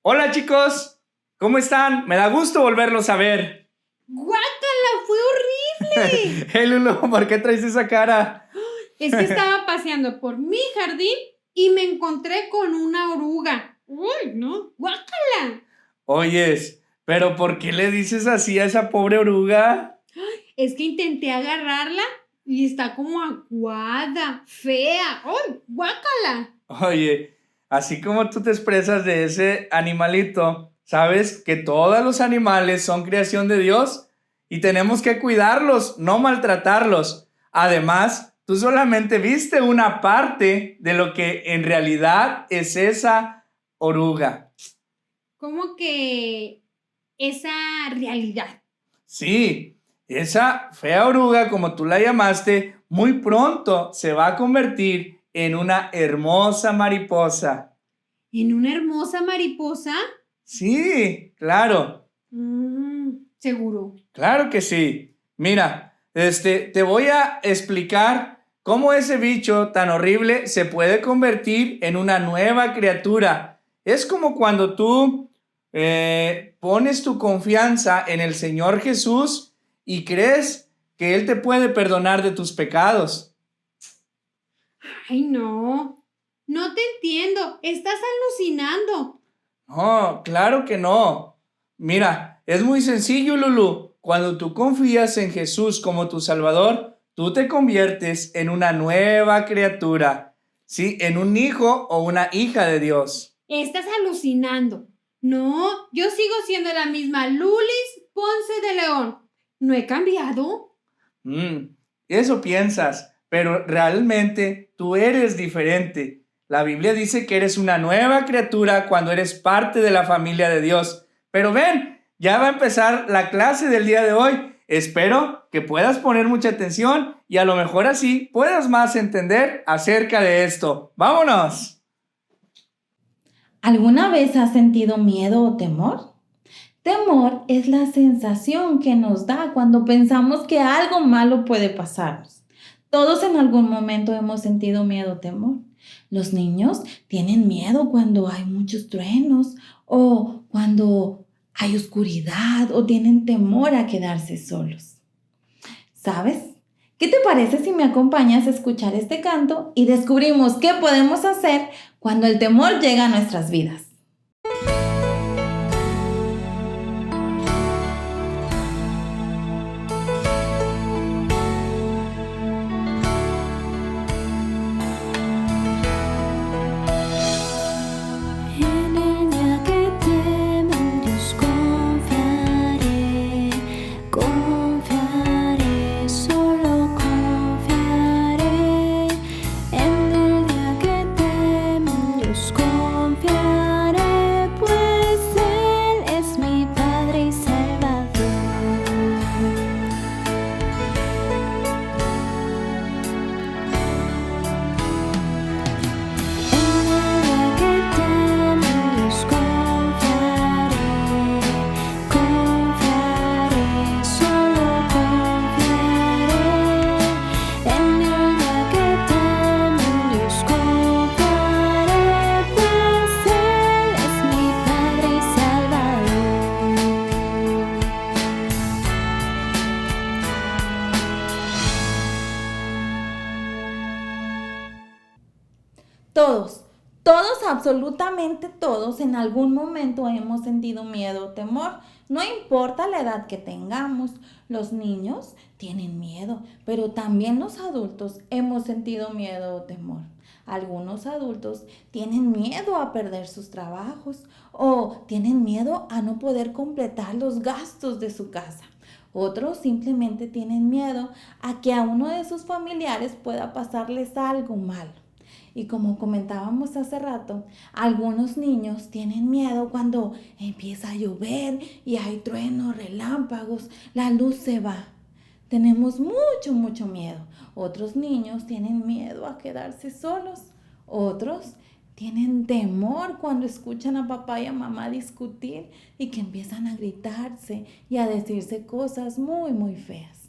Hola chicos, ¿cómo están? Me da gusto volverlos a ver. ¡Guácala! ¡Fue horrible! Hey Lulu, ¿por qué traes esa cara? Es que estaba paseando por mi jardín y me encontré con una oruga. ¡Uy, no! ¡Guácala! Oyes, pero ¿por qué le dices así a esa pobre oruga? Es que intenté agarrarla y está como aguada, fea. ¡Uy, guácala! Oye, así como tú te expresas de ese animalito, ¿sabes que todos los animales son creación de Dios? Y tenemos que cuidarlos, no maltratarlos. Además, tú solamente viste una parte de lo que en realidad es esa oruga. Como que esa realidad. Sí, esa fea oruga, como tú la llamaste, muy pronto se va a convertir en una hermosa mariposa. ¿En una hermosa mariposa? Sí, claro, Seguro. claro que sí. Mira, te voy a explicar cómo ese bicho tan horrible se puede convertir en una nueva criatura. Es como cuando tú pones tu confianza en el Señor Jesús y crees que Él te puede perdonar de tus pecados. Ay, no. No te entiendo. Estás alucinando. No, claro que no. Mira, es muy sencillo, Lulu. Cuando tú confías en Jesús como tu Salvador, tú te conviertes en una nueva criatura, ¿sí? En un hijo o una hija de Dios. Estás alucinando. No, yo sigo siendo la misma Lulis Ponce de León. ¿No he cambiado? Eso piensas, pero realmente tú eres diferente. La Biblia dice que eres una nueva criatura cuando eres parte de la familia de Dios. Pero ven, ya va a empezar la clase del día de hoy. Espero que puedas poner mucha atención y a lo mejor así puedas más entender acerca de esto. ¡Vámonos! ¿Alguna vez has sentido miedo o temor? Temor es la sensación que nos da cuando pensamos que algo malo puede pasarnos. Todos en algún momento hemos sentido miedo o temor. Los niños tienen miedo cuando hay muchos truenos o cuando hay oscuridad o tienen temor a quedarse solos. ¿Sabes? ¿Qué te parece si me acompañas a escuchar este canto y descubrimos qué podemos hacer cuando el temor llega a nuestras vidas? En el día que teme en Dios confiaré, confiaré, solo confiaré. En el día que teme en Dios confiaré, pues Él es mi Padre y Salvador. En el día que teme en Dios confiaré, pues Él es mi Padre y Salvador. Todos, absolutamente todos en algún momento hemos sentido miedo o temor. No importa la edad que tengamos, los niños tienen miedo, pero también los adultos hemos sentido miedo o temor. Algunos adultos tienen miedo a perder sus trabajos o tienen miedo a no poder completar los gastos de su casa. Otros simplemente tienen miedo a que a uno de sus familiares pueda pasarles algo malo. Y como comentábamos hace rato, algunos niños tienen miedo cuando empieza a llover y hay truenos, relámpagos, la luz se va. Tenemos mucho miedo. Otros niños tienen miedo a quedarse solos. Otros tienen temor cuando escuchan a papá y a mamá discutir y que empiezan a gritarse y a decirse cosas muy feas.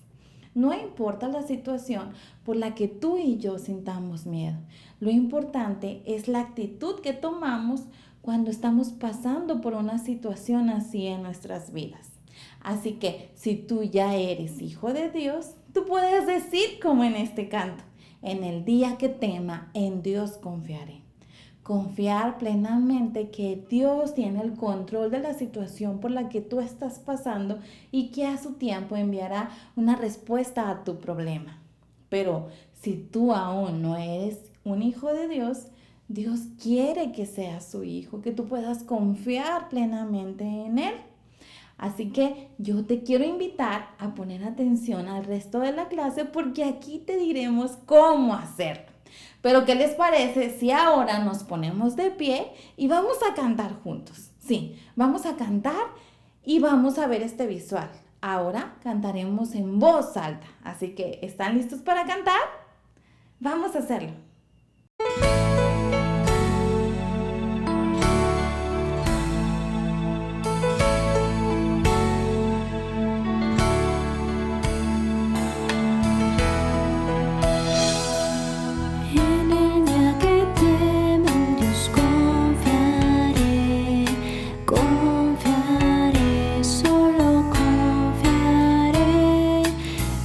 No importa la situación por la que tú y yo sintamos miedo. Lo importante es la actitud que tomamos cuando estamos pasando por una situación así en nuestras vidas. Así que si tú ya eres hijo de Dios, tú puedes decir como en este canto: en el día que tema, en Dios confiaré. Confiar plenamente que Dios tiene el control de la situación por la que tú estás pasando y que a su tiempo enviará una respuesta a tu problema. Pero si tú aún no eres un hijo de Dios, Dios quiere que seas su hijo, que tú puedas confiar plenamente en Él. Así que yo te quiero invitar a poner atención al resto de la clase porque aquí te diremos cómo hacerlo. Pero ¿qué les parece si ahora nos ponemos de pie y vamos a cantar juntos? Sí, vamos a cantar y vamos a ver este visual. Ahora cantaremos en voz alta. Así que, ¿están listos para cantar? Vamos a hacerlo. En el día que teme, en Dios confiaré, confiaré, solo confiaré.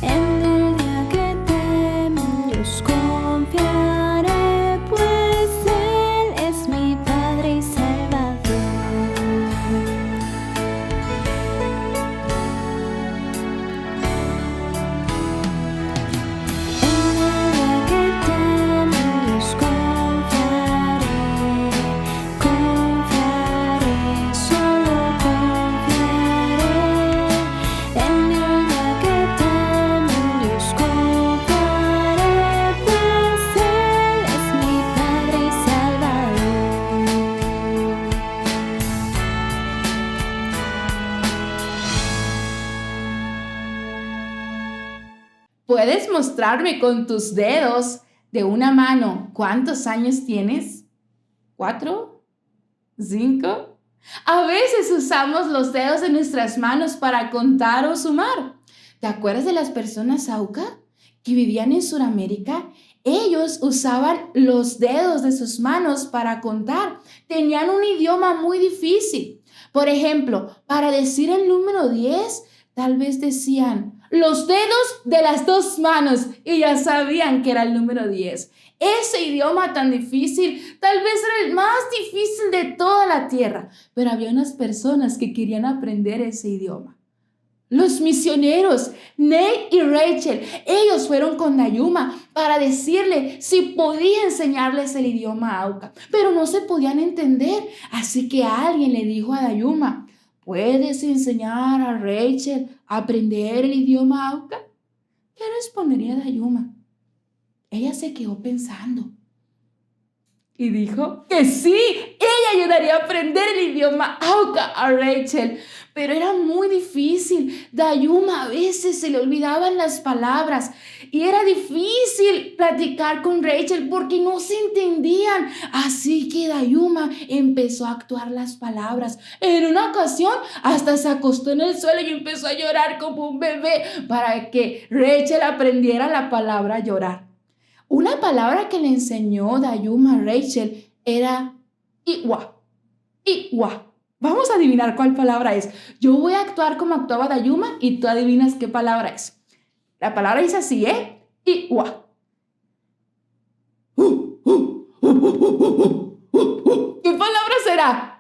En el día que teme, en Dios confiaré, pues Él es mi Padre y Salvador. Confiaré, solo confiaré. En el día que teme, en Dios confiaré, pues Él es mi Padre y Salvador. ¿Puedes mostrarme con tus dedos de una mano cuántos años tienes? ¿4? ¿5? A veces usamos los dedos de nuestras manos para contar o sumar. ¿Te acuerdas de las personas Auca que vivían en Sudamérica? Ellos usaban los dedos de sus manos para contar. Tenían un idioma muy difícil. Por ejemplo, para decir el número 10, tal vez decían los dedos de las dos manos y ya sabían que era el número 10. Ese idioma tan difícil, tal vez era el más difícil de toda la tierra, pero había unas personas que querían aprender ese idioma. Los misioneros, Nate y Rachel, ellos fueron con Dayuma para decirle si podía enseñarles el idioma Auca, pero no se podían entender, así que alguien le dijo a Dayuma: ¿puedes enseñar a Rachel a aprender el idioma Auca? ¿Qué respondería Dayuma? Ella se quedó pensando y dijo que sí, ella ayudaría a aprender el idioma Auca a Rachel, pero era muy difícil. Dayuma a veces se le olvidaban las palabras y era difícil platicar con Rachel porque no se entendían. Así que Dayuma empezó a actuar las palabras. En una ocasión hasta se acostó en el suelo y empezó a llorar como un bebé para que Rachel aprendiera la palabra llorar. Una palabra que le enseñó Dayuma a Rachel era iwa. Iwa. Vamos a adivinar cuál palabra es. Yo voy a actuar como actuaba Dayuma y tú adivinas qué palabra es. La palabra dice así, ¿eh? Iwa. ¿Qué palabra será?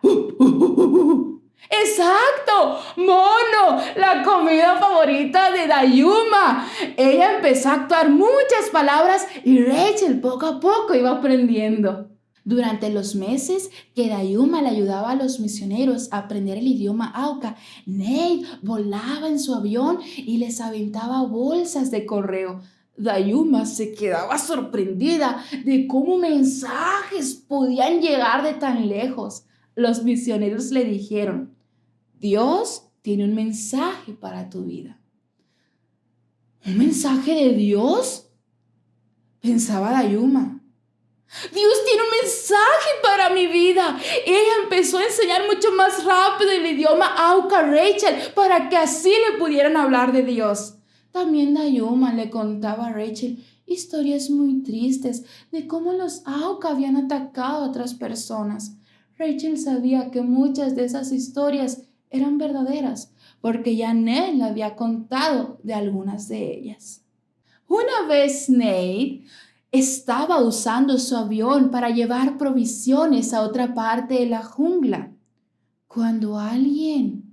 ¡Exacto! ¡Mono! La comida favorita de Dayuma. Ella empezó a actuar muchas palabras y Rachel poco a poco iba aprendiendo. Durante los meses que Dayuma le ayudaba a los misioneros a aprender el idioma Auca, Nate volaba en su avión y les aventaba bolsas de correo. Dayuma se quedaba sorprendida de cómo mensajes podían llegar de tan lejos. Los misioneros le dijeron: Dios tiene un mensaje para tu vida. ¿Un mensaje de Dios? Pensaba Dayuma. Dios tiene un mensaje para mi vida. Ella empezó a enseñar mucho más rápido el idioma Auca a Rachel para que así le pudieran hablar de Dios. También Dayuma le contaba a Rachel historias muy tristes de cómo los Auca habían atacado a otras personas. Rachel sabía que muchas de esas historias eran verdaderas, porque ya Nate le había contado de algunas de ellas. Una vez Nate estaba usando su avión para llevar provisiones a otra parte de la jungla, cuando alguien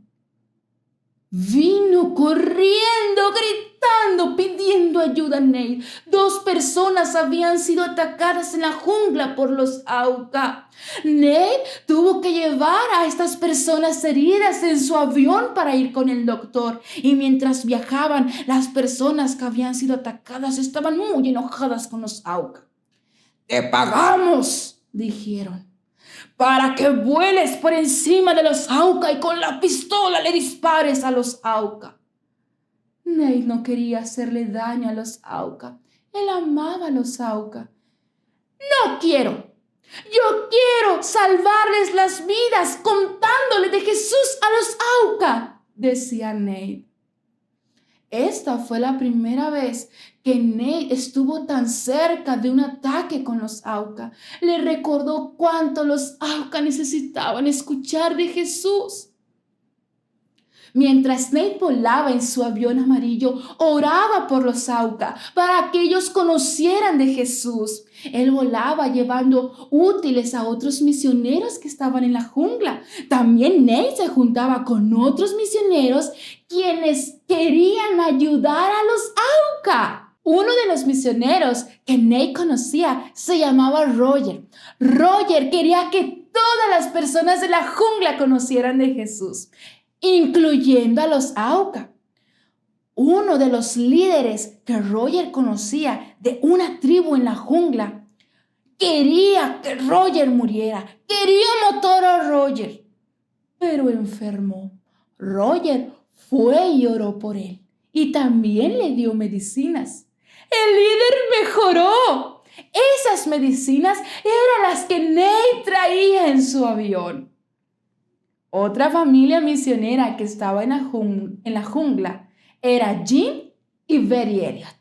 vino corriendo, gritando, pidiendo ayuda a Nate. 2 personas habían sido atacadas en la jungla por los Auca. Nate tuvo que llevar a estas personas heridas en su avión para ir con el doctor. Y mientras viajaban, las personas que habían sido atacadas estaban muy enojadas con los Auca. «Te pagamos», dijeron, «para que vueles por encima de los Auca y con la pistola le dispares a los Auca». Nate no quería hacerle daño a los Auca. Él amaba a los Auca. «No quiero. Yo quiero salvarles las vidas contándole de Jesús a los Auca», decía Nate. Esta fue la primera vez que Nate estuvo tan cerca de un ataque con los Auca. Le recordó cuánto los Auca necesitaban escuchar de Jesús. Mientras Nate volaba en su avión amarillo, oraba por los Auca para que ellos conocieran de Jesús. Él volaba llevando útiles a otros misioneros que estaban en la jungla. También Nate se juntaba con otros misioneros quienes querían ayudar a los Auca. Uno de los misioneros que Nate conocía se llamaba Roger. Roger quería que todas las personas de la jungla conocieran de Jesús, incluyendo a los Auca. Uno de los líderes que Roger conocía de una tribu en la jungla quería que Roger muriera, quería matar a Roger, pero enfermó. Roger fue y oró por él y también le dio medicinas. El líder mejoró. Esas medicinas eran las que Nate traía en su avión. Otra familia misionera que estaba en la jungla era Jim y Betty Elliot.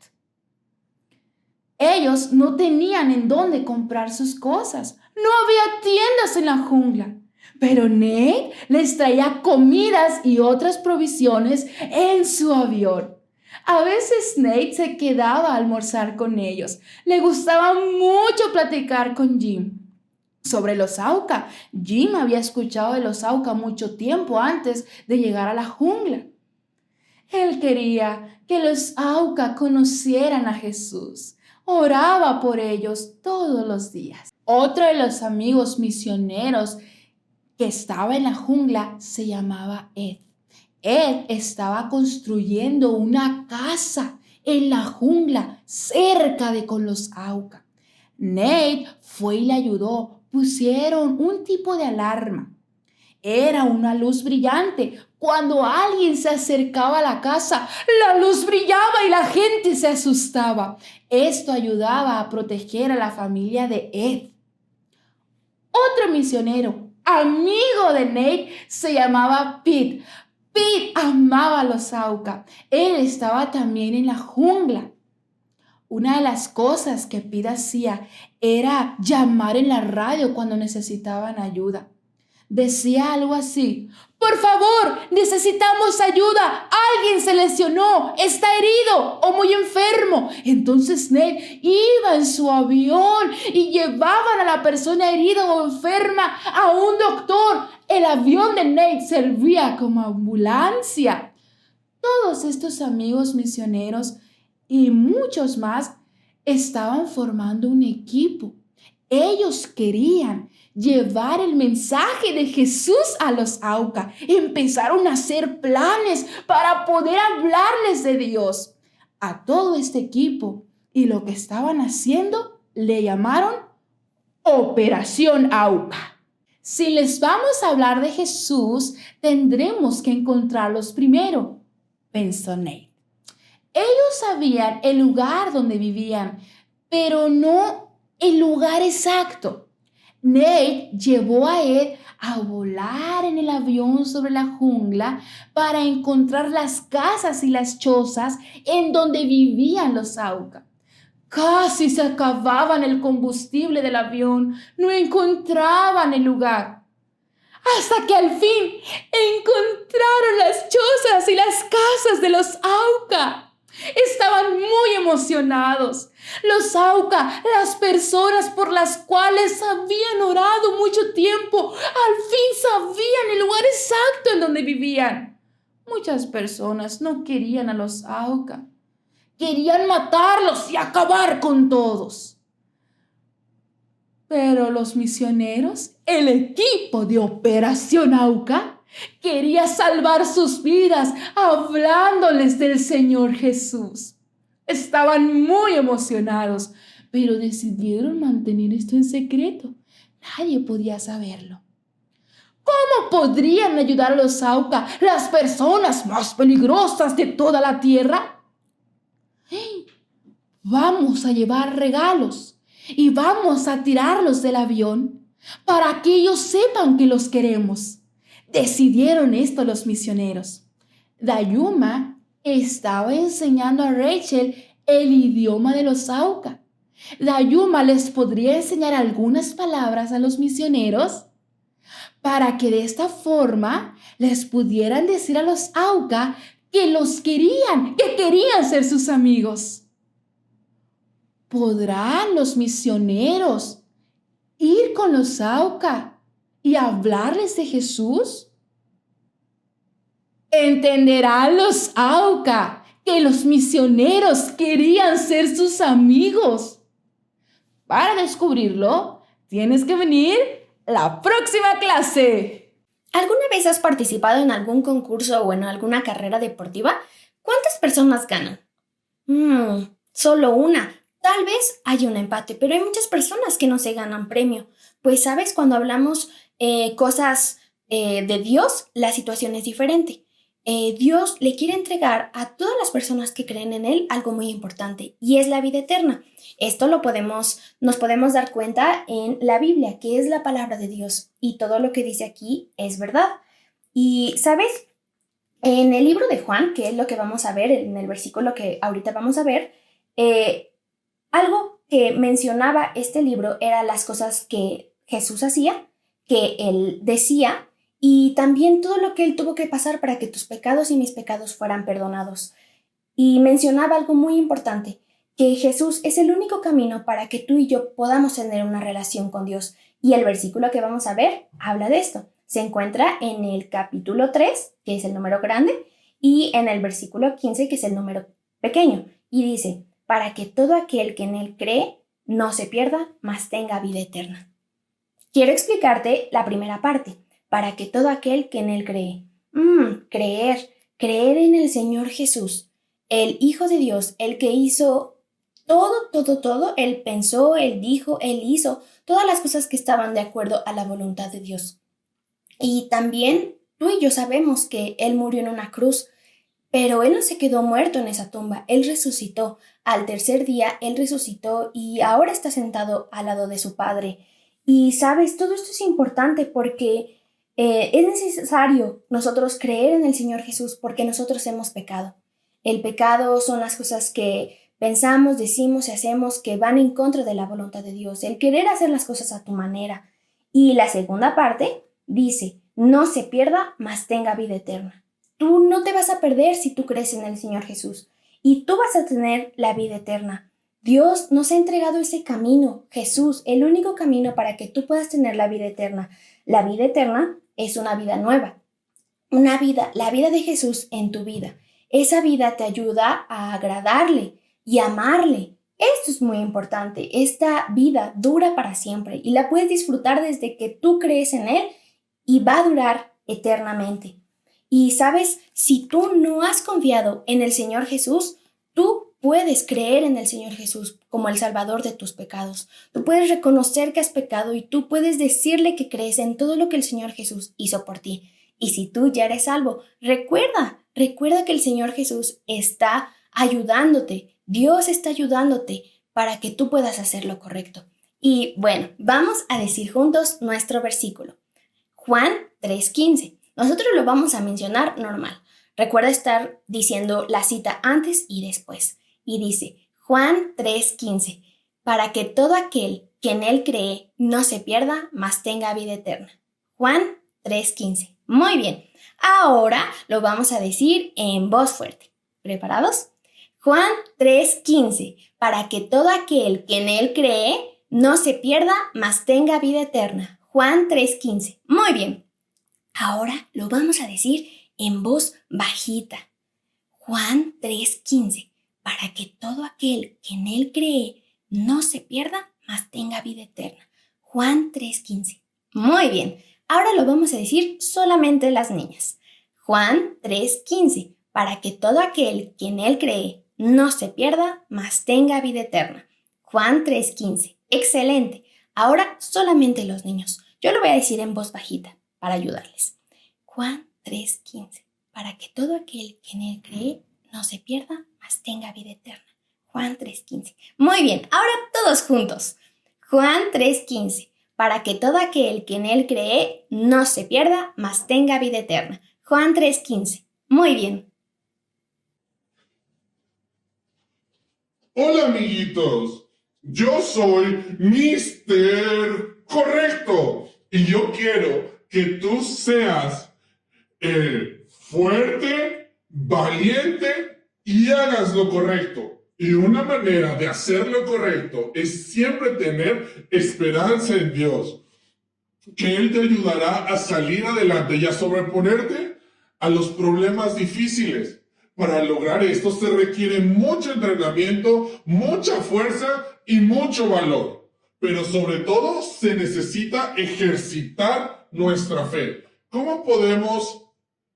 Ellos no tenían en dónde comprar sus cosas. No había tiendas en la jungla. Pero Nate les traía comidas y otras provisiones en su avión. A veces Nate se quedaba a almorzar con ellos. Le gustaba mucho platicar con Jim sobre los Auca. Jim había escuchado de los Auca mucho tiempo antes de llegar a la jungla. Él quería que los Auca conocieran a Jesús. Oraba por ellos todos los días. Otro de los amigos misioneros que estaba en la jungla se llamaba Ed. Ed estaba construyendo una casa en la jungla cerca de con los Auca. Nate fue y le ayudó. Pusieron un tipo de alarma. Era una luz brillante. Cuando alguien se acercaba a la casa, la luz brillaba y la gente se asustaba. Esto ayudaba a proteger a la familia de Ed. Otro misionero, amigo de Nate, se llamaba Pete. Pete amaba a los Auca. Él estaba también en la jungla. Una de las cosas que Pete hacía era llamar en la radio cuando necesitaban ayuda. Decía algo así: «Por favor, necesitamos ayuda. Alguien se lesionó, está herido o muy enfermo». Entonces Nate iba en su avión y llevaban a la persona herida o enferma a un doctor. El avión de Nate servía como ambulancia. Todos estos amigos misioneros y muchos más estaban formando un equipo. Ellos querían llevar el mensaje de Jesús a los Auca. Empezaron a hacer planes para poder hablarles de Dios. A todo este equipo y lo que estaban haciendo le llamaron Operación Auca. Si les vamos a hablar de Jesús, tendremos que encontrarlos primero, pensó Nate. Ellos sabían el lugar donde vivían, pero no el lugar exacto. Nate llevó a Ed a volar en el avión sobre la jungla para encontrar las casas y las chozas en donde vivían los Auca. Casi se acababan el combustible del avión, no encontraban el lugar. hasta que al fin encontraron las chozas y las casas de los Auca. Estaban muy emocionados. Los Auca, las personas por las cuales habían orado mucho tiempo, al fin sabían el lugar exacto en donde vivían. Muchas personas no querían a los Auca. Querían matarlos y acabar con todos. Pero los misioneros, el equipo de Operación Auca, quería salvar sus vidas hablándoles del Señor Jesús. Estaban muy emocionados, pero decidieron mantener esto en secreto. Nadie podía saberlo. ¿Cómo podrían ayudar a los Auca, las personas más peligrosas de toda la tierra? Vamos a llevar regalos y vamos a tirarlos del avión para que ellos sepan que los queremos. Decidieron esto los misioneros. Dayuma estaba enseñando a Rachel el idioma de los Auca. Dayuma les podría enseñar algunas palabras a los misioneros para que de esta forma les pudieran decir a los Auca que los querían, que querían ser sus amigos. ¿Podrán los misioneros ir con los Auca y hablarles de Jesús? ¿Entenderán los Auca que los misioneros querían ser sus amigos? Para descubrirlo, tienes que venir la próxima clase. ¿Alguna vez has participado en algún concurso o en alguna carrera deportiva? ¿Cuántas personas ganan? Solo una. Tal vez haya un empate, pero hay muchas personas que no se ganan premio. Pues, ¿sabes? Cuando hablamos cosas de Dios, la situación es diferente. Dios le quiere entregar a todas las personas que creen en Él algo muy importante, y es la vida eterna. Esto nos podemos dar cuenta en la Biblia, que es la palabra de Dios, y todo lo que dice aquí es verdad. Y, ¿sabes? En el libro de Juan, que es lo que vamos a ver, en el versículo que ahorita vamos a ver, algo que mencionaba este libro era las cosas que Jesús hacía, que Él decía, y también todo lo que Él tuvo que pasar para que tus pecados y mis pecados fueran perdonados. Y mencionaba algo muy importante, que Jesús es el único camino para que tú y yo podamos tener una relación con Dios. Y el versículo que vamos a ver habla de esto. Se encuentra en el capítulo 3, que es el número grande, y en el versículo 15, que es el número pequeño. Y dice, para que todo aquel que en Él cree no se pierda, mas tenga vida eterna. Quiero explicarte la primera parte. Para que todo aquel que en Él cree. Creer en el Señor Jesús, el Hijo de Dios, el que hizo todo. Él pensó, Él dijo, Él hizo todas las cosas que estaban de acuerdo a la voluntad de Dios. Y también tú y yo sabemos que Él murió en una cruz, pero Él no se quedó muerto en esa tumba. Él resucitó. Al tercer día, Él resucitó y ahora está sentado al lado de su Padre. Y sabes, todo esto es importante porque es necesario nosotros creer en el Señor Jesús porque nosotros hemos pecado. El pecado son las cosas que pensamos, decimos y hacemos que van en contra de la voluntad de Dios. El querer hacer las cosas a tu manera. Y la segunda parte dice, no se pierda, mas tenga vida eterna. Tú no te vas a perder si tú crees en el Señor Jesús. Y tú vas a tener la vida eterna. Dios nos ha entregado ese camino, Jesús, el único camino para que tú puedas tener la vida eterna. La vida eterna es una vida nueva, la vida de Jesús en tu vida. Esa vida te ayuda a agradarle y amarle. Esto es muy importante. Esta vida dura para siempre y la puedes disfrutar desde que tú crees en Él y va a durar eternamente. Y sabes, si tú no has confiado en el Señor Jesús, tú puedes creer en el Señor Jesús como el Salvador de tus pecados. Tú puedes reconocer que has pecado y tú puedes decirle que crees en todo lo que el Señor Jesús hizo por ti. Y si tú ya eres salvo, recuerda que el Señor Jesús está ayudándote. Dios está ayudándote para que tú puedas hacer lo correcto. Y bueno, vamos a decir juntos nuestro versículo. Juan 3:15. Nosotros lo vamos a mencionar normal. Recuerda estar diciendo la cita antes y después. Y dice, Juan 3:15, para que todo aquel que en Él cree no se pierda, mas tenga vida eterna. Juan 3:15. Muy bien. Ahora lo vamos a decir en voz fuerte. ¿Preparados? Juan 3:15. Para que todo aquel que en él cree no se pierda, mas tenga vida eterna. Juan 3:15. Muy bien. Ahora lo vamos a decir en voz bajita. Juan 3:15. Para que todo aquel que en él cree no se pierda, mas tenga vida eterna. Juan 3:15. Muy bien. Ahora lo vamos a decir solamente las niñas. Juan 3:15. Para que todo aquel que en él cree no se pierda, mas tenga vida eterna. Juan 3:15. Excelente. Ahora solamente los niños. Yo lo voy a decir en voz bajita para ayudarles. Juan 3:15. Para que todo aquel que en él cree no se pierda, mas tenga vida eterna. Juan 3:15. Muy bien. Ahora todos juntos. Juan 3:15. Para que todo aquel que en él cree no se pierda, mas tenga vida eterna. Juan 3:15. Muy bien. Hola amiguitos, yo soy Mr. Correcto y yo quiero que tú seas fuerte, valiente y hagas lo correcto. Y una manera de hacer lo correcto es siempre tener esperanza en Dios, que Él te ayudará a salir adelante y a sobreponerte a los problemas difíciles. Para lograr esto se requiere mucho entrenamiento, mucha fuerza y mucho valor. Pero sobre todo se necesita ejercitar nuestra fe. ¿Cómo podemos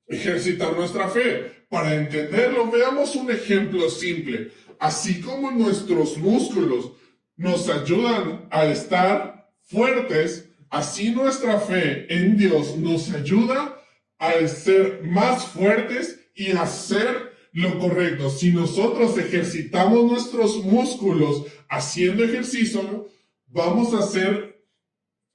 ejercitar nuestra fe? Para entenderlo, veamos un ejemplo simple. Así como nuestros músculos nos ayudan a estar fuertes, así nuestra fe en Dios nos ayuda a ser más fuertes y a hacer lo correcto. Si nosotros ejercitamos nuestros músculos haciendo ejercicio, vamos a ser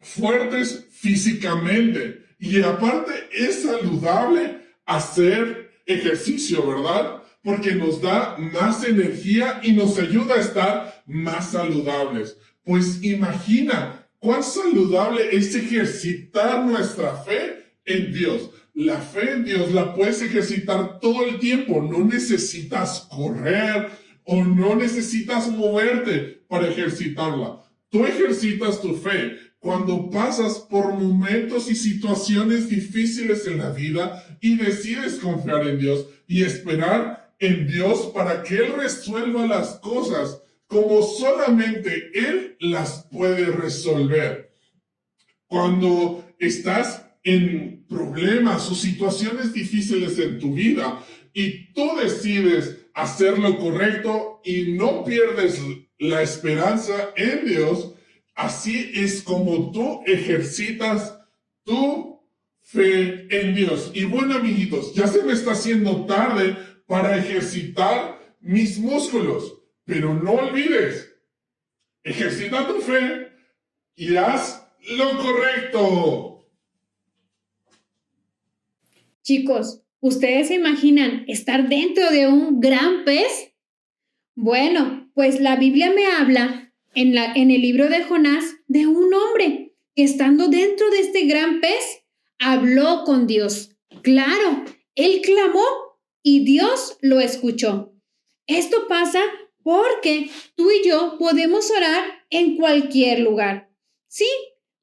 fuertes físicamente. Y aparte es saludable hacer ejercicio, ¿verdad? Porque nos da más energía y nos ayuda a estar más saludables. Pues imagina cuán saludable es ejercitar nuestra fe en Dios. La fe en Dios la puedes ejercitar todo el tiempo. No necesitas correr o no necesitas moverte para ejercitarla. Tú ejercitas tu fe cuando pasas por momentos y situaciones difíciles en la vida y decides confiar en Dios y esperar en Dios para que Él resuelva las cosas como solamente Él las puede resolver. Cuando estás en problemas o situaciones difíciles en tu vida y tú decides hacer lo correcto y no pierdes la esperanza en Dios, así es como tú ejercitas tu fe en Dios. Y bueno, amiguitos, ya se me está haciendo tarde para ejercitar mis músculos, pero no olvides, ejercita tu fe y haz lo correcto. Chicos, ¿ustedes se imaginan estar dentro de un gran pez? Bueno, pues la Biblia me habla en el libro de Jonás de un hombre que estando dentro de este gran pez habló con Dios. Claro, él clamó y Dios lo escuchó. Esto pasa porque tú y yo podemos orar en cualquier lugar. ¿Sí?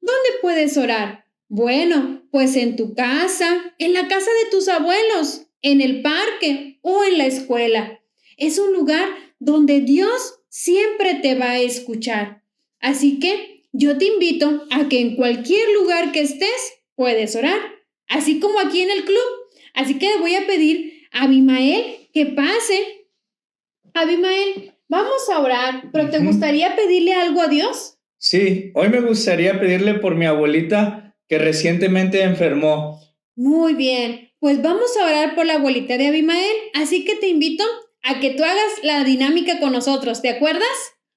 ¿Dónde puedes orar? Bueno, pues en tu casa, en la casa de tus abuelos, en el parque o en la escuela. Es un lugar donde Dios siempre te va a escuchar. Así que yo te invito a que en cualquier lugar que estés puedes orar, así como aquí en el club. Así que le voy a pedir a Abimael que pase. Abimael, vamos a orar, pero ¿te gustaría pedirle algo a Dios? Sí, hoy me gustaría pedirle por mi abuelita que recientemente enfermó. Muy bien, pues vamos a orar por la abuelita de Abimael, así que te invito a que tú hagas la dinámica con nosotros, ¿te acuerdas?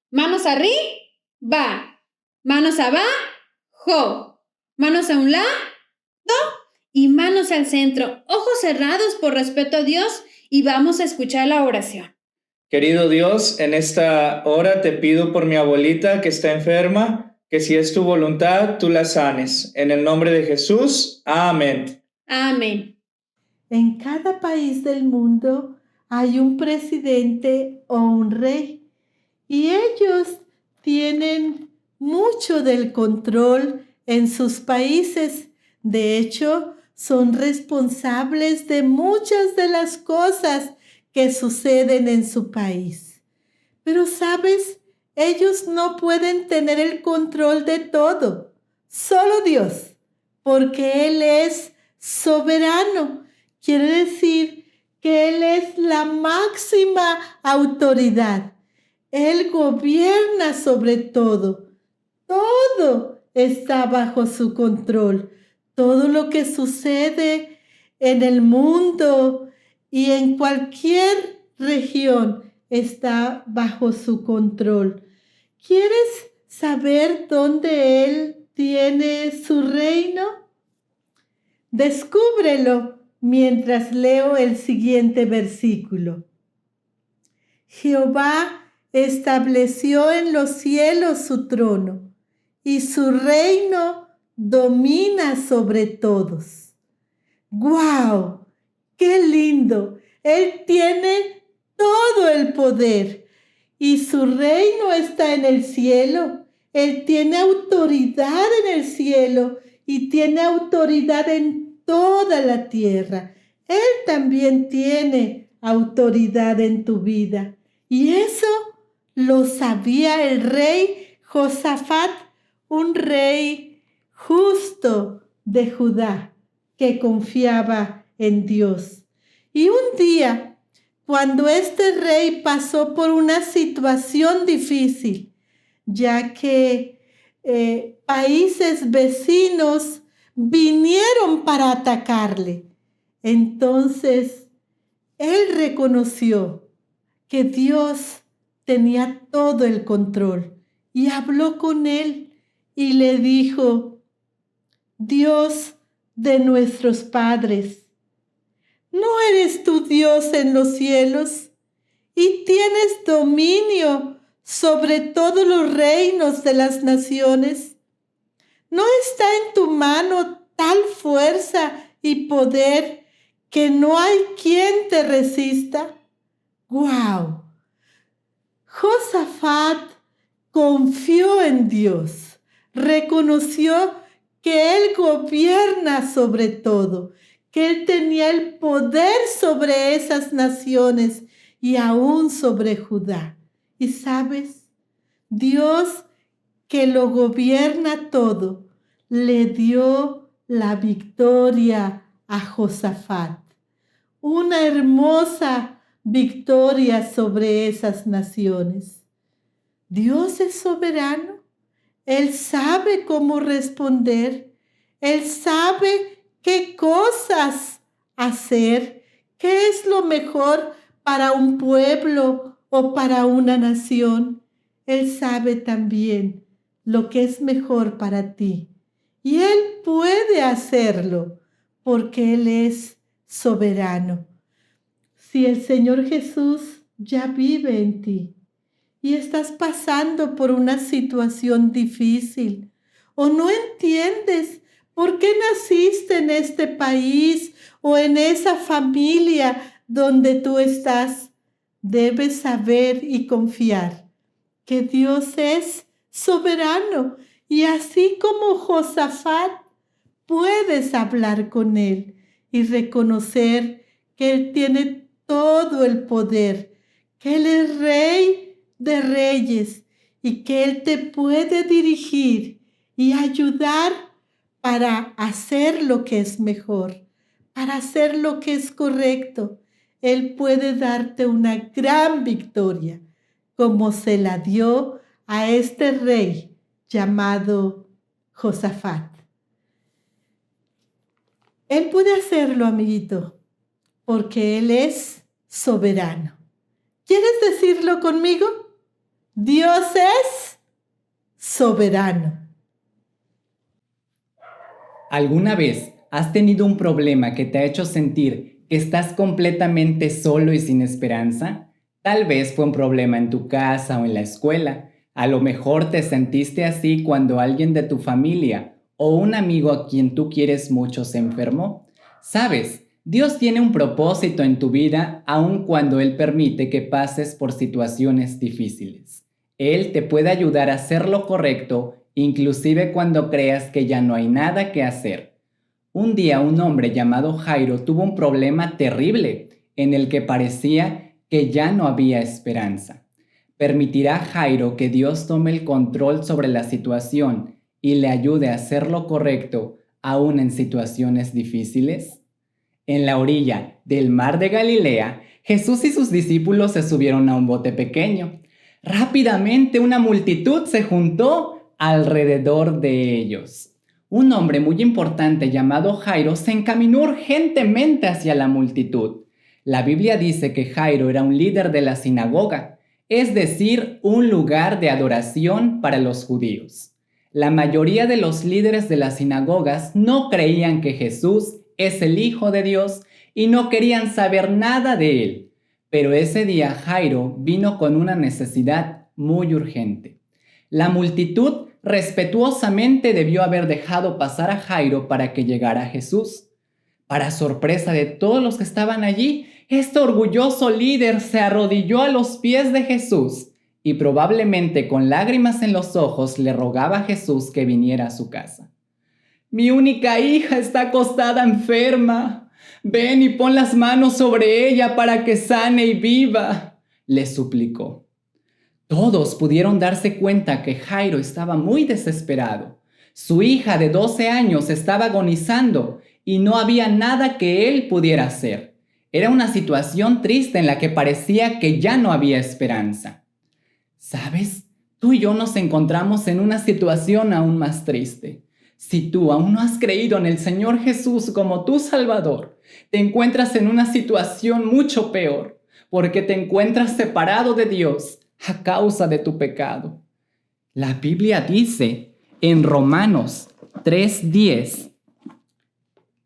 Manos arriba, manos abajo, manos a un lado y manos al centro, ojos cerrados por respeto a Dios y vamos a escuchar la oración. Querido Dios, en esta hora te pido por mi abuelita que está enferma, que si es tu voluntad, tú la sanes. En el nombre de Jesús, amén. Amén. En cada país del mundo hay un presidente o un rey y ellos tienen mucho del control en sus países. De hecho, son responsables de muchas de las cosas que suceden en su país. Pero, ¿sabes? Ellos no pueden tener el control de todo. Solo Dios, porque Él es soberano. Quiere decir que Él es la máxima autoridad. Él gobierna sobre todo. Todo está bajo su control. Todo lo que sucede en el mundo y en cualquier región está bajo su control. ¿Quieres saber dónde Él tiene su reino? Descúbrelo mientras leo el siguiente versículo. Jehová estableció en los cielos su trono y su reino domina sobre todos. ¡Guau! ¡Qué lindo! Él tiene todo el poder y su reino está en el cielo. Él tiene autoridad en el cielo y tiene autoridad en toda la tierra. Él también tiene autoridad en tu vida. Y eso lo sabía el rey Josafat, un rey justo de Judá que confiaba en Dios. Y un día, cuando este rey pasó por una situación difícil, ya que países vecinos vinieron para atacarle, entonces él reconoció que Dios tenía todo el control y habló con él y le dijo: Dios de nuestros padres, ¿no eres tú Dios en los cielos y tienes dominio sobre todos los reinos de las naciones? ¿No está en tu mano tal fuerza y poder que no hay quien te resista? ¡Guau! Josafat confió en Dios, reconoció que Él gobierna sobre todo, que Él tenía el poder sobre esas naciones y aún sobre Judá. Y sabes, Dios que lo gobierna todo, le dio la victoria a Josafat. Una hermosa victoria sobre esas naciones. Dios es soberano. Él sabe cómo responder. Él sabe qué cosas hacer, qué es lo mejor para un pueblo o para una nación. Él sabe también lo que es mejor para ti. Y Él puede hacerlo porque Él es soberano. Si el Señor Jesús ya vive en ti y estás pasando por una situación difícil o no entiendes por qué naciste en este país o en esa familia donde tú estás, debes saber y confiar que Dios es soberano y así como Josafat, puedes hablar con Él y reconocer que Él tiene todo el poder, que Él es Rey de Reyes y que Él te puede dirigir y ayudar para hacer lo que es mejor, para hacer lo que es correcto. Él puede darte una gran victoria, como se la dio a este rey llamado Josafat. Él puede hacerlo, amiguito, porque Él es soberano. ¿Quieres decirlo conmigo? Dios es soberano. ¿Alguna vez has tenido un problema que te ha hecho sentir que estás completamente solo y sin esperanza? Tal vez fue un problema en tu casa o en la escuela, A lo mejor te sentiste así cuando alguien de tu familia o un amigo a quien tú quieres mucho se enfermó. ¿Sabes? Dios tiene un propósito en tu vida aun cuando Él permite que pases por situaciones difíciles. Él te puede ayudar a hacer lo correcto, inclusive cuando creas que ya no hay nada que hacer. Un día un hombre llamado Jairo tuvo un problema terrible en el que parecía que ya no había esperanza. ¿Permitirá Jairo que Dios tome el control sobre la situación y le ayude a hacer lo correcto aún en situaciones difíciles? En la orilla del mar de Galilea, Jesús y sus discípulos se subieron a un bote pequeño. Rápidamente una multitud se juntó alrededor de ellos. Un hombre muy importante llamado Jairo se encaminó urgentemente hacia la multitud. La Biblia dice que Jairo era un líder de la sinagoga, es decir, un lugar de adoración para los judíos. La mayoría de los líderes de las sinagogas no creían que Jesús es el Hijo de Dios y no querían saber nada de él. Pero ese día Jairo vino con una necesidad muy urgente. La multitud respetuosamente debió haber dejado pasar a Jairo para que llegara Jesús. Para sorpresa de todos los que estaban allí, este orgulloso líder se arrodilló a los pies de Jesús y probablemente con lágrimas en los ojos le rogaba a Jesús que viniera a su casa. «Mi única hija está acostada enferma. Ven y pon las manos sobre ella para que sane y viva», le suplicó. Todos pudieron darse cuenta que Jairo estaba muy desesperado. Su hija de 12 años estaba agonizando y no había nada que él pudiera hacer. Era una situación triste en la que parecía que ya no había esperanza. ¿Sabes? Tú y yo nos encontramos en una situación aún más triste. Si tú aún no has creído en el Señor Jesús como tu Salvador, te encuentras en una situación mucho peor, porque te encuentras separado de Dios a causa de tu pecado. La Biblia dice en Romanos 3:10,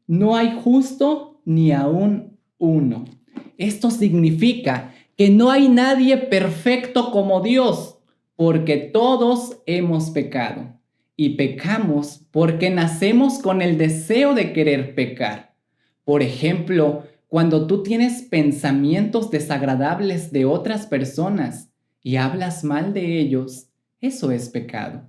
no hay justo ni aún uno. Esto significa que no hay nadie perfecto como Dios, porque todos hemos pecado. Y pecamos porque nacemos con el deseo de querer pecar. Por ejemplo, cuando tú tienes pensamientos desagradables de otras personas y hablas mal de ellos, eso es pecado.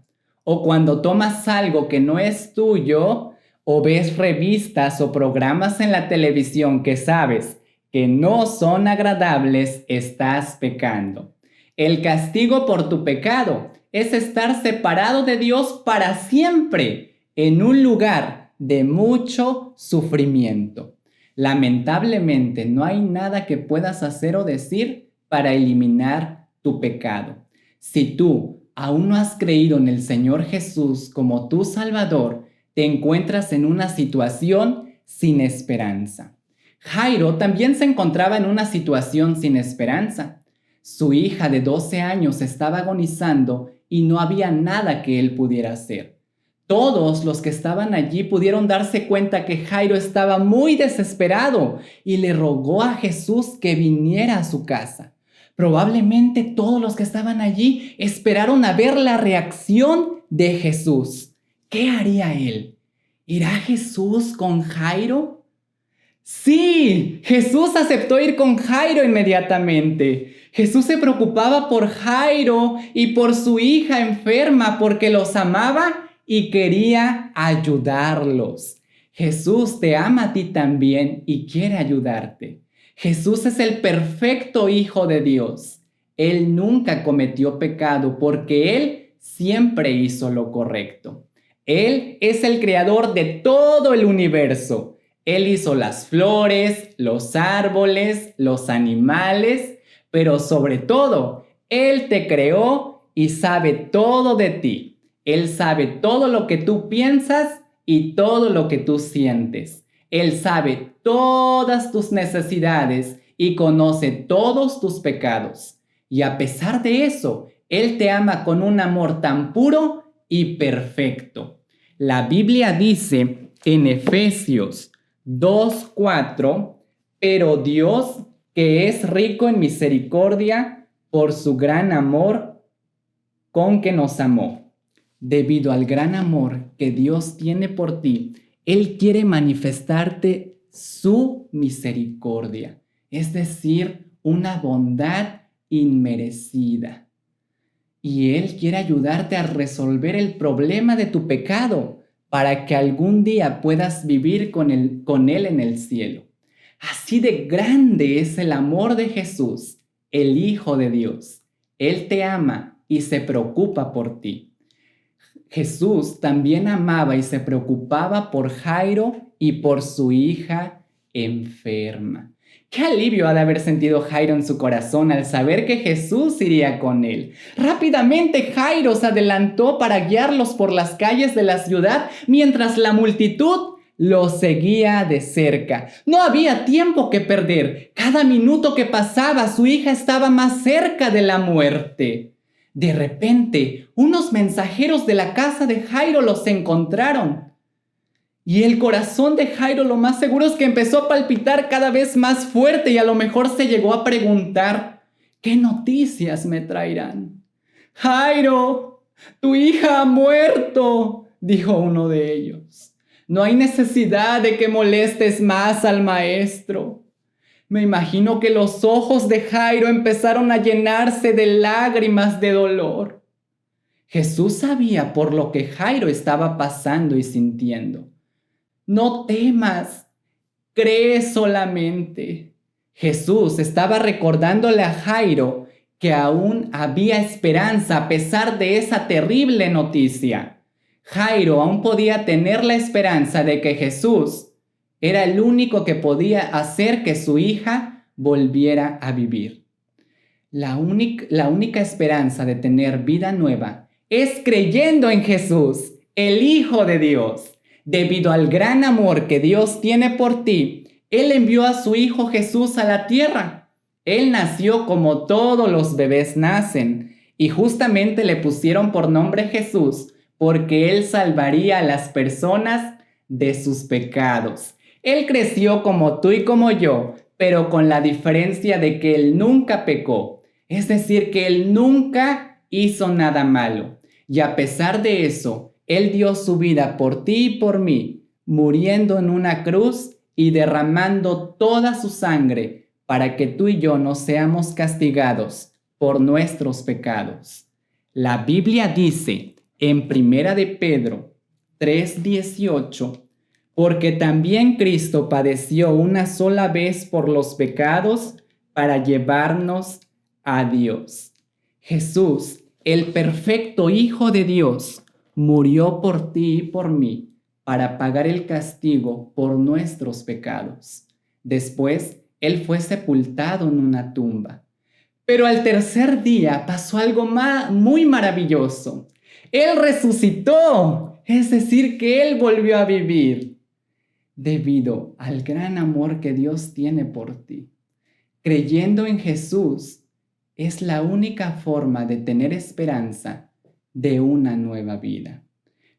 O cuando tomas algo que no es tuyo, o ves revistas o programas en la televisión que sabes que no son agradables, estás pecando. El castigo por tu pecado es estar separado de Dios para siempre en un lugar de mucho sufrimiento. Lamentablemente, no hay nada que puedas hacer o decir para eliminar tu pecado. Si tú aún no has creído en el Señor Jesús como tu Salvador, te encuentras en una situación sin esperanza. Jairo también se encontraba en una situación sin esperanza. Su hija de 12 años estaba agonizando y no había nada que él pudiera hacer. Todos los que estaban allí pudieron darse cuenta que Jairo estaba muy desesperado y le rogó a Jesús que viniera a su casa. Probablemente todos los que estaban allí esperaron a ver la reacción de Jesús. ¿Qué haría él? ¿Irá Jesús con Jairo? Sí, Jesús aceptó ir con Jairo inmediatamente. Jesús se preocupaba por Jairo y por su hija enferma porque los amaba y quería ayudarlos. Jesús te ama a ti también y quiere ayudarte. Jesús es el perfecto Hijo de Dios. Él nunca cometió pecado porque Él siempre hizo lo correcto. Él es el creador de todo el universo. Él hizo las flores, los árboles, los animales, pero sobre todo, Él te creó y sabe todo de ti. Él sabe todo lo que tú piensas y todo lo que tú sientes. Él sabe todas tus necesidades y conoce todos tus pecados. Y a pesar de eso, Él te ama con un amor tan puro y perfecto. La Biblia dice en Efesios 2:4, pero Dios, que es rico en misericordia, por su gran amor con que nos amó. Debido al gran amor que Dios tiene por ti, Él quiere manifestarte su misericordia, es decir, una bondad inmerecida. Y Él quiere ayudarte a resolver el problema de tu pecado para que algún día puedas vivir con Él en el cielo. Así de grande es el amor de Jesús, el Hijo de Dios. Él te ama y se preocupa por ti. Jesús también amaba y se preocupaba por Jairo y por su hija enferma. Qué alivio ha de haber sentido Jairo en su corazón al saber que Jesús iría con él. Rápidamente Jairo se adelantó para guiarlos por las calles de la ciudad mientras la multitud los seguía de cerca. No había tiempo que perder. Cada minuto que pasaba, su hija estaba más cerca de la muerte. De repente, unos mensajeros de la casa de Jairo los encontraron. Y el corazón de Jairo lo más seguro es que empezó a palpitar cada vez más fuerte y a lo mejor se llegó a preguntar, ¿qué noticias me traerán? Jairo, tu hija ha muerto, dijo uno de ellos. No hay necesidad de que molestes más al maestro. Me imagino que los ojos de Jairo empezaron a llenarse de lágrimas de dolor. Jesús sabía por lo que Jairo estaba pasando y sintiendo. No temas, cree solamente. Jesús estaba recordándole a Jairo que aún había esperanza a pesar de esa terrible noticia. Jairo aún podía tener la esperanza de que Jesús era el único que podía hacer que su hija volviera a vivir. La única esperanza de tener vida nueva es creyendo en Jesús, el Hijo de Dios. Debido al gran amor que Dios tiene por ti, Él envió a su Hijo Jesús a la tierra. Él nació como todos los bebés nacen, y justamente le pusieron por nombre Jesús, porque Él salvaría a las personas de sus pecados. Él creció como tú y como yo, pero con la diferencia de que Él nunca pecó. Es decir, que Él nunca hizo nada malo. Y a pesar de eso, Él dio su vida por ti y por mí, muriendo en una cruz y derramando toda su sangre para que tú y yo no seamos castigados por nuestros pecados. La Biblia dice en 1 de Pedro 3:18, porque también Cristo padeció una sola vez por los pecados para llevarnos a Dios. Jesús, el perfecto Hijo de Dios, murió por ti y por mí para pagar el castigo por nuestros pecados. Después, Él fue sepultado en una tumba. Pero al tercer día pasó algo muy maravilloso. Él resucitó, es decir, que Él volvió a vivir. Debido al gran amor que Dios tiene por ti. Creyendo en Jesús es la única forma de tener esperanza de una nueva vida.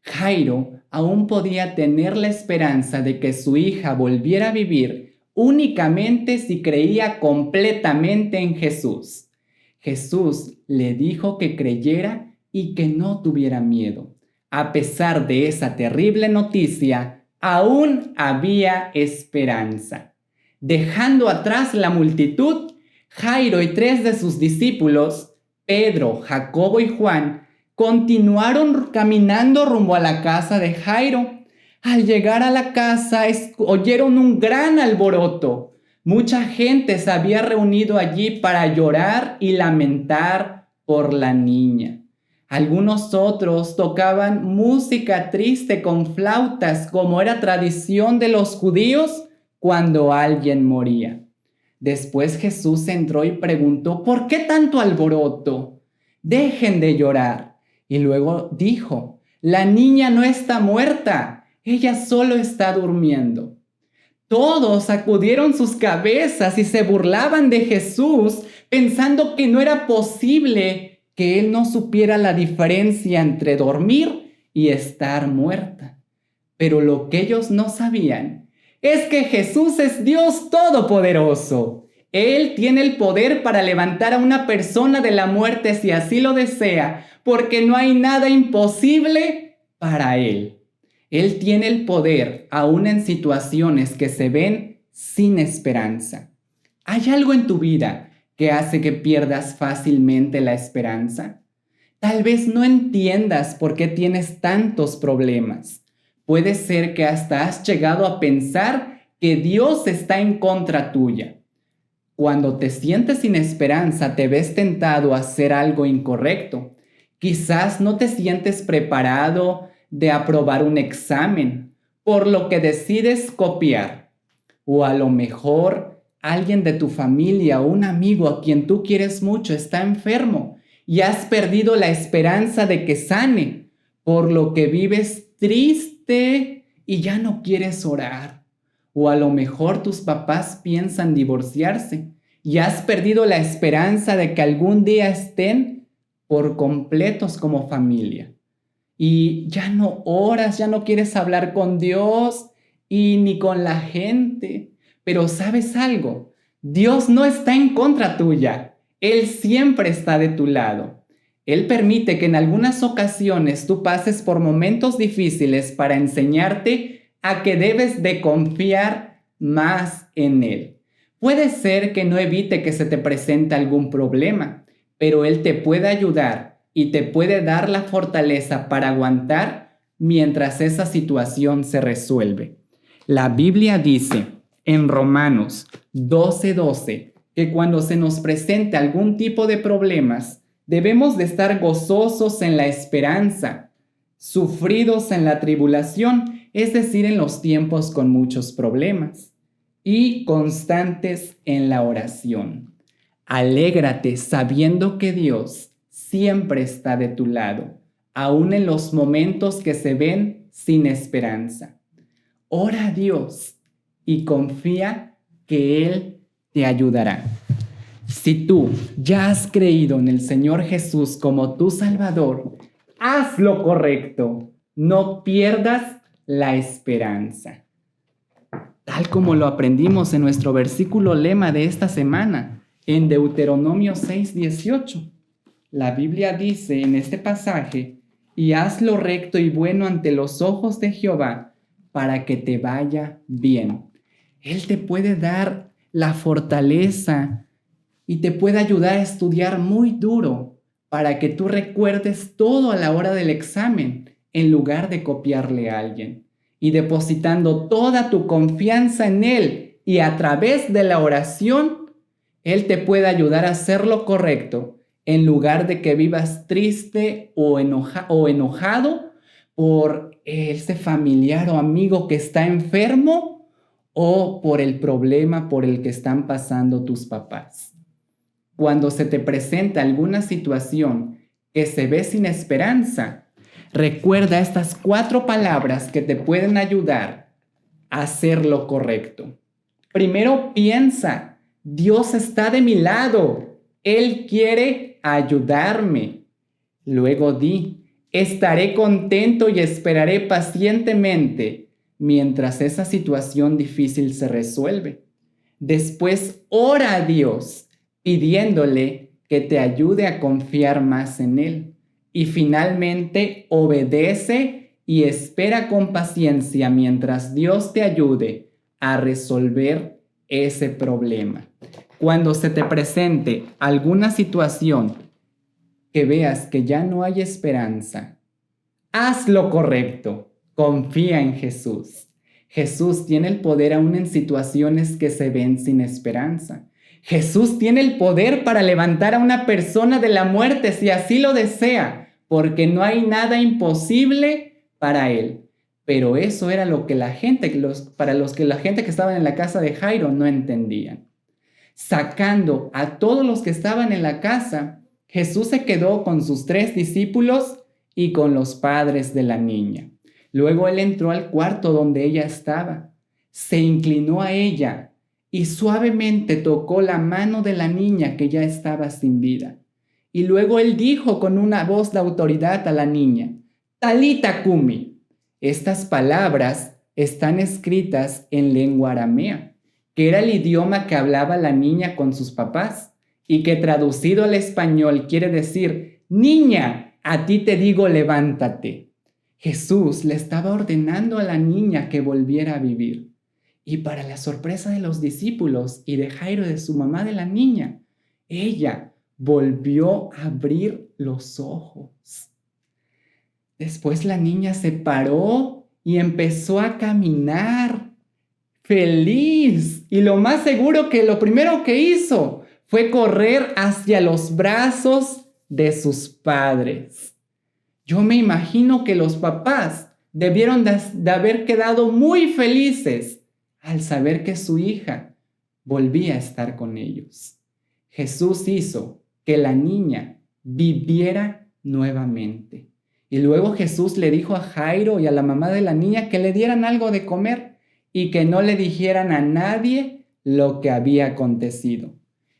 Jairo aún podía tener la esperanza de que su hija volviera a vivir únicamente si creía completamente en Jesús. Jesús le dijo que creyera y que no tuviera miedo. A pesar de esa terrible noticia, aún había esperanza. Dejando atrás la multitud, Jairo y 3 de sus discípulos, Pedro, Jacobo y Juan, continuaron caminando rumbo a la casa de Jairo. Al llegar a la casa, oyeron un gran alboroto. Mucha gente se había reunido allí para llorar y lamentar por la niña. Algunos otros tocaban música triste con flautas, como era tradición de los judíos cuando alguien moría. Después Jesús entró y preguntó, ¿por qué tanto alboroto? Dejen de llorar. Y luego dijo, la niña no está muerta, ella solo está durmiendo. Todos sacudieron sus cabezas y se burlaban de Jesús, pensando que no era posible que Él no supiera la diferencia entre dormir y estar muerta. Pero lo que ellos no sabían es que Jesús es Dios Todopoderoso. Él tiene el poder para levantar a una persona de la muerte si así lo desea, porque no hay nada imposible para Él. Él tiene el poder aún en situaciones que se ven sin esperanza. ¿Hay algo en tu vida que hace que pierdas fácilmente la esperanza? Tal vez no entiendas por qué tienes tantos problemas. Puede ser que hasta has llegado a pensar que Dios está en contra tuya. Cuando te sientes sin esperanza, te ves tentado a hacer algo incorrecto. Quizás no te sientes preparado de aprobar un examen, por lo que decides copiar. O a lo mejor alguien de tu familia o un amigo a quien tú quieres mucho está enfermo y has perdido la esperanza de que sane, por lo que vives triste y ya no quieres orar. O a lo mejor tus papás piensan divorciarse y has perdido la esperanza de que algún día estén por completos como familia. Y ya no oras, ya no quieres hablar con Dios y ni con la gente. Pero ¿sabes algo? Dios no está en contra tuya. Él siempre está de tu lado. Él permite que en algunas ocasiones tú pases por momentos difíciles para enseñarte a que debes de confiar más en Él. Puede ser que no evite que se te presente algún problema, pero Él te puede ayudar y te puede dar la fortaleza para aguantar mientras esa situación se resuelve. La Biblia dice en Romanos 12:12 que cuando se nos presente algún tipo de problemas, debemos de estar gozosos en la esperanza, sufridos en la tribulación, es decir, en los tiempos con muchos problemas, y constantes en la oración. Alégrate sabiendo que Dios siempre está de tu lado, aun en los momentos que se ven sin esperanza. Ora a Dios y confía que Él te ayudará. Si tú ya has creído en el Señor Jesús como tu Salvador, haz lo correcto. No pierdas la esperanza. Tal como lo aprendimos en nuestro versículo lema de esta semana, en Deuteronomio 6:18. La Biblia dice en este pasaje, y haz lo recto y bueno ante los ojos de Jehová, para que te vaya bien. Él te puede dar la fortaleza y te puede ayudar a estudiar muy duro para que tú recuerdes todo a la hora del examen en lugar de copiarle a alguien. Y depositando toda tu confianza en Él y a través de la oración, Él te puede ayudar a hacer lo correcto en lugar de que vivas triste o enojado por ese familiar o amigo que está enfermo o por el problema por el que están pasando tus papás. Cuando se te presenta alguna situación que se ve sin esperanza, recuerda estas 4 palabras que te pueden ayudar a hacer lo correcto. Primero piensa, Dios está de mi lado, Él quiere ayudarme. Luego di, estaré contento y esperaré pacientemente mientras esa situación difícil se resuelve. Después ora a Dios pidiéndole que te ayude a confiar más en Él. Y finalmente obedece y espera con paciencia mientras Dios te ayude a resolver ese problema. Cuando se te presente alguna situación que veas que ya no hay esperanza, haz lo correcto. Confía en Jesús. Jesús tiene el poder aún en situaciones que se ven sin esperanza. Jesús tiene el poder para levantar a una persona de la muerte si así lo desea, porque no hay nada imposible para Él. Pero eso era lo que la gente que estaban en la casa de Jairo no entendían. Sacando a todos los que estaban en la casa, Jesús se quedó con sus 3 discípulos y con los padres de la niña. Luego Él entró al cuarto donde ella estaba, se inclinó a ella y suavemente tocó la mano de la niña que ya estaba sin vida. Y luego Él dijo con una voz de autoridad a la niña, Talita Cumi. Estas palabras están escritas en lengua aramea que era el idioma que hablaba la niña con sus papás y que traducido al español quiere decir: niña, a ti te digo levántate. Jesús le estaba ordenando a la niña que volviera a vivir. Y para la sorpresa de los discípulos y de Jairo, de su mamá de la niña, ella volvió a abrir los ojos. Después la niña se paró y empezó a caminar feliz. Y lo más seguro que lo primero que hizo fue correr hacia los brazos de sus padres. Yo me imagino que los papás debieron de haber quedado muy felices al saber que su hija volvía a estar con ellos. Jesús hizo que la niña viviera nuevamente. Y luego Jesús le dijo a Jairo y a la mamá de la niña que le dieran algo de comer y que no le dijeran a nadie lo que había acontecido.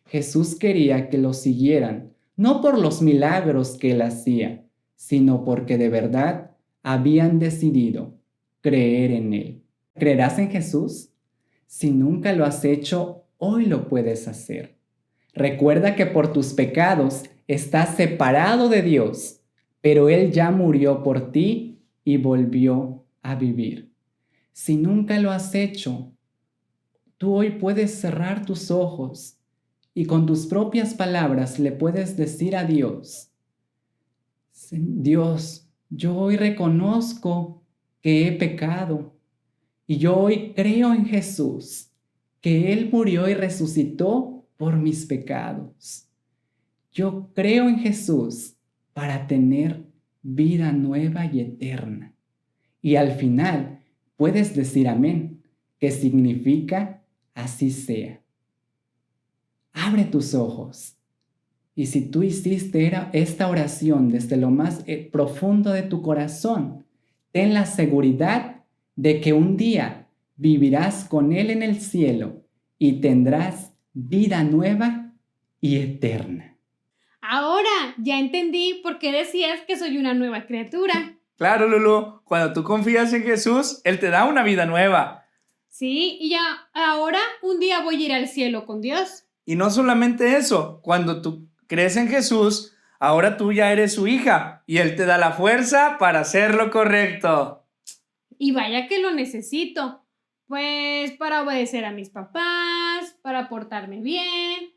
Jesús quería que lo siguieran, no por los milagros que él hacía, sino porque de verdad habían decidido creer en él. ¿Creerás en Jesús? Si nunca lo has hecho, hoy lo puedes hacer. Recuerda que por tus pecados estás separado de Dios, pero Él ya murió por ti y volvió a vivir. Si nunca lo has hecho, tú hoy puedes cerrar tus ojos y con tus propias palabras le puedes decir a Dios: Dios, yo hoy reconozco que he pecado y yo hoy creo en Jesús, que Él murió y resucitó por mis pecados. Yo creo en Jesús para tener vida nueva y eterna. Y al final puedes decir amén, que significa así sea. Abre tus ojos. Y si tú hiciste esta oración desde lo más profundo de tu corazón, ten la seguridad de que un día vivirás con Él en el cielo y tendrás vida nueva y eterna. Ahora ya entendí por qué decías que soy una nueva criatura. Claro, Lulu, cuando tú confías en Jesús, Él te da una vida nueva. Sí, y ya ahora un día voy a ir al cielo con Dios. Y no solamente eso, cuando tú crees en Jesús, ahora tú ya eres su hija y Él te da la fuerza para hacer lo correcto. Y vaya que lo necesito, pues para obedecer a mis papás, para portarme bien,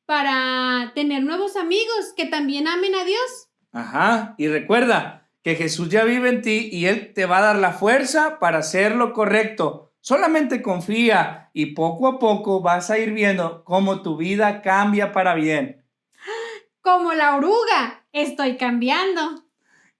para tener nuevos amigos que también amen a Dios. Ajá, y recuerda que Jesús ya vive en ti y Él te va a dar la fuerza para hacer lo correcto. Solamente confía y poco a poco vas a ir viendo cómo tu vida cambia para bien. Como la oruga, estoy cambiando.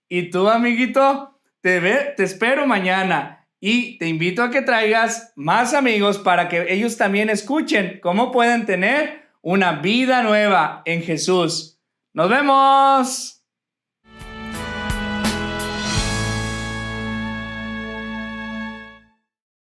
Y tú, amiguito, te espero mañana y te invito a que traigas más amigos para que ellos también escuchen cómo pueden tener una vida nueva en Jesús. ¡Nos vemos!